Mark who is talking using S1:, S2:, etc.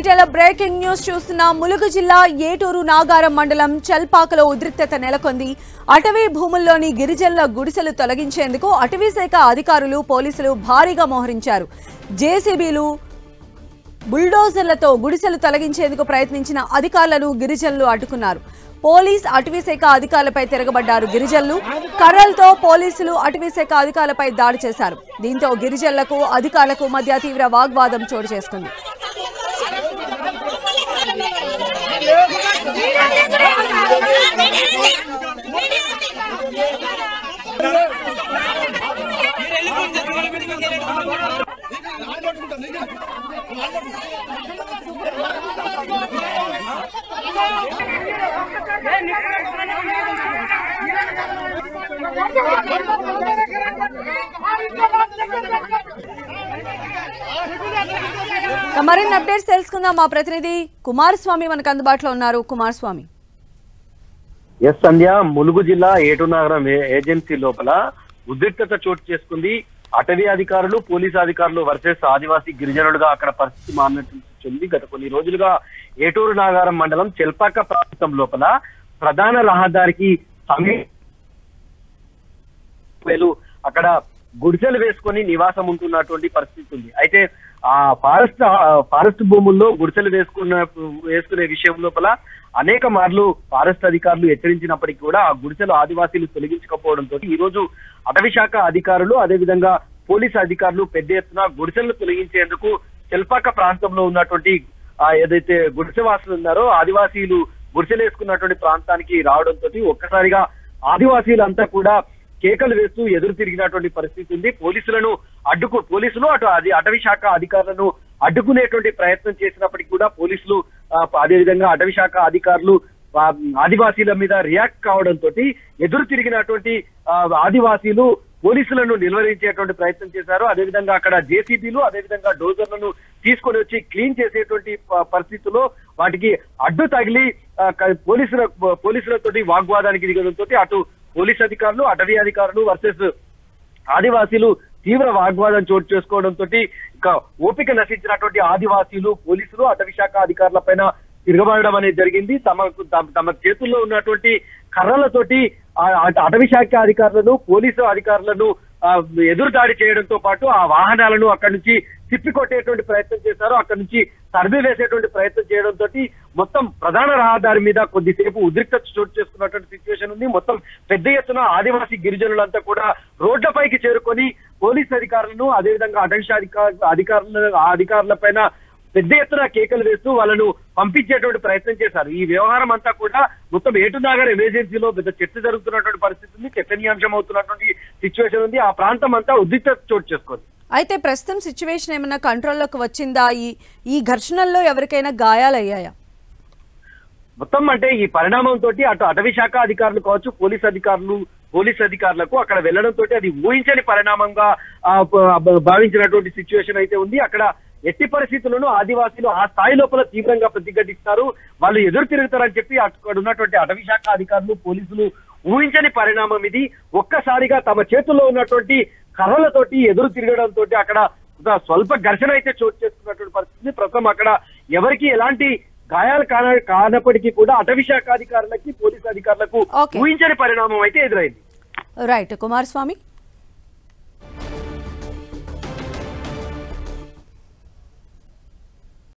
S1: బులెటిన్లో breaking news చూస్తున్న ములుగు జిల్లా ఏటూరు నాగారం మండలం చల్పాకలో ఉద్రిక్తత నెలకొంది. అటవీ భూముల్లోని గిరిజనుల గుడిసెలు తొలగించేందుకు అటవీ శాఖ అధికారులు పోలీసులు భారీగా మోహరించారు. జేసీబీలు బుల్డోజర్లతో గుడిసెలు తొలగించేందుకు ప్రయత్నించిన అధికారులను గిరిజనులు అడ్డుకున్నారు. పోలీస్ అటవీ శాఖ అధికారులపై తిరగబడ్డారు. గిరిజనులు కర్రలతో పోలీసులు అటవీ శాఖ అధికారులపై దాడి చేశారు. దీంతో గిరిజనులకు అధికారులకు మధ్య తీవ్ర వాగ్వాదం చోటు చేసుకుంది. మరిన్ని అప్డేట్స్ తెలుసుకుందాం. మా ప్రతినిధి కుమారస్వామి మనకు అందుబాటులో ఉన్నారు. కుమారస్వామి.
S2: ఎస్ సంధ్య, ములుగు జిల్లా ఏటునగరం ఏజెన్సీ లోపల ఉద్రిక్తత చోటు చేసుకుంది. అటవీ అధికారులు పోలీసు అధికారులు వర్సెస్ ఆదివాసీ గిరిజనులుగా అక్కడ పరిస్థితి మారినట్టుంది. గత కొన్ని రోజులుగా ఏటూరు నాగారం మండలం చెల్పాక ప్రాంతం లోపల ప్రధాన రహదారికి అక్కడ గుడిసెలు వేసుకొని నివాసం ఉంటున్నటువంటి పరిస్థితి ఉంది. అయితే ఆ ఫారెస్ట్ భూముల్లో గుడిసెలు వేసుకునే విషయం లోపల అనేక మార్లు ఫారెస్ట్ అధికారులు హెచ్చరించినప్పటికీ కూడా ఆ గుడిసెలు ఆదివాసీలు తొలగించకపోవడంతో ఈ రోజు అటవీ శాఖ అధికారులు అదేవిధంగా పోలీసు అధికారులు పెద్ద ఎత్తున గుడిసెలను తొలగించేందుకు చెల్పాక ప్రాంతంలో ఉన్నటువంటి ఏదైతే గుడిసెవాసులు ఉన్నారో ఆదివాసీలు గుడిసెలు వేసుకున్నటువంటి ప్రాంతానికి రావడంతో ఒక్కసారిగా ఆదివాసీలంతా కూడా కేకలు వేస్తూ ఎదురు తిరిగినటువంటి పరిస్థితి ఉంది. పోలీసులు అటు అటవీ శాఖ అధికారులను అడ్డుకునేటువంటి ప్రయత్నం చేసినప్పటికీ కూడా పోలీసులు అదేవిధంగా అటవీ శాఖ అధికారులు ఆదివాసీల మీద రియాక్ట్ కావడంతో ఎదురు తిరిగినటువంటి ఆదివాసీలు పోలీసులను నిలువరించేటువంటి ప్రయత్నం చేశారు. అదేవిధంగా అక్కడ జేసీబీలు అదేవిధంగా డోజర్లను తీసుకొని వచ్చి క్లీన్ చేసేటువంటి పరిస్థితుల్లో వాటికి అడ్డు తగిలి పోలీసులతోటి వాగ్వాదానికి దిగడంతో అటు పోలీస్ అధికారులు అటవీ అధికారులు వర్సెస్ ఆదివాసీలు తీవ్ర వాగ్వాదం చోటు చేసుకోవడంతో ఇక ఓపిక నశించినటువంటి ఆదివాసీలు పోలీసులు అటవీ శాఖ అధికారుల పైన తిరగబడడం అనేది జరిగింది. తమ చేతుల్లో ఉన్నటువంటి కర్రలతోటి అటవీ శాఖ అధికారులను పోలీసు అధికారులను ఎదురు దాడి చేయడంతో పాటు ఆ వాహనాలను అక్కడి నుంచి తిప్పికొట్టేటువంటి ప్రయత్నం చేశారు. అక్కడి నుంచి సర్వే వేసేటువంటి ప్రయత్నం చేయడంతో మొత్తం ప్రధాన రహదారి మీద కొద్దిసేపు ఉద్రిక్తత చోటు చేసుకున్నటువంటి సిచ్యువేషన్ ఉంది. మొత్తం పెద్ద ఎత్తున ఆదివాసీ గిరిజనులంతా కూడా రోడ్లపైకి చేరుకొని పోలీస్ అధికారులను అదేవిధంగా అటవీ అధికారుల పైన పెద్ద ఎత్తున కేకలు వేస్తూ వాళ్ళను పంపించేటువంటి ప్రయత్నం చేశారు. ఈ వ్యవహారం అంతా కూడా మొత్తం ఏటునగర్ ఎమర్జెన్సీలో పెద్ద చర్చ జరుగుతున్నటువంటి పరిస్థితి ఉంది. చర్చనీయాంశం అవుతున్నటువంటి సిచ్యువేషన్ ఉంది. ఆ ప్రాంతం అంతా ఉద్రిక్తత చోటు చేసుకుంది.
S1: అయితే ప్రస్తుతం సిచ్యువేషన్ ఏమైనా కంట్రోల్లోకి వచ్చిందా? ఈ ఘర్షణల్లో ఎవరికైనా గాయాలయ్యాయా?
S2: మొత్తం అంటే ఈ పరిణామంతో అటు అటవీ శాఖ అధికారులు కావచ్చు పోలీస్ అధికారులకు అక్కడ వెళ్లడంతో అది ఊహించని పరిణామంగా భావించినటువంటి సిచ్యువేషన్ అయితే ఉంది. అక్కడ ఎట్టి పరిస్థితుల్లోనూ ఆదివాసీలు ఆ స్థాయి లోపల తీవ్రంగా ప్రతిఘటిస్తారు, వాళ్ళు ఎదురు తిరుగుతారని చెప్పి అక్కడ ఉన్నటువంటి అటవీ శాఖ అధికారులు పోలీసులు ఊహించని పరిణామం ఇది. ఒక్కసారిగా తమ చేతుల్లో ఉన్నటువంటి కర్రలతోటి ఎదురు తిరగడంతో అక్కడ స్వల్ప ఘర్షణ అయితే చోటు చేసుకున్నటువంటి పరిస్థితి. ప్రస్తుతం అక్కడ ఎవరికి ఎలాంటి గాయాలు కానప్పటికీ కూడా అటవీ శాఖ అధికారులకి పోలీసు అధికారులకు ఊహించని పరిణామం అయితే ఎదురైంది.
S1: రైట్ కుమారస్వామి.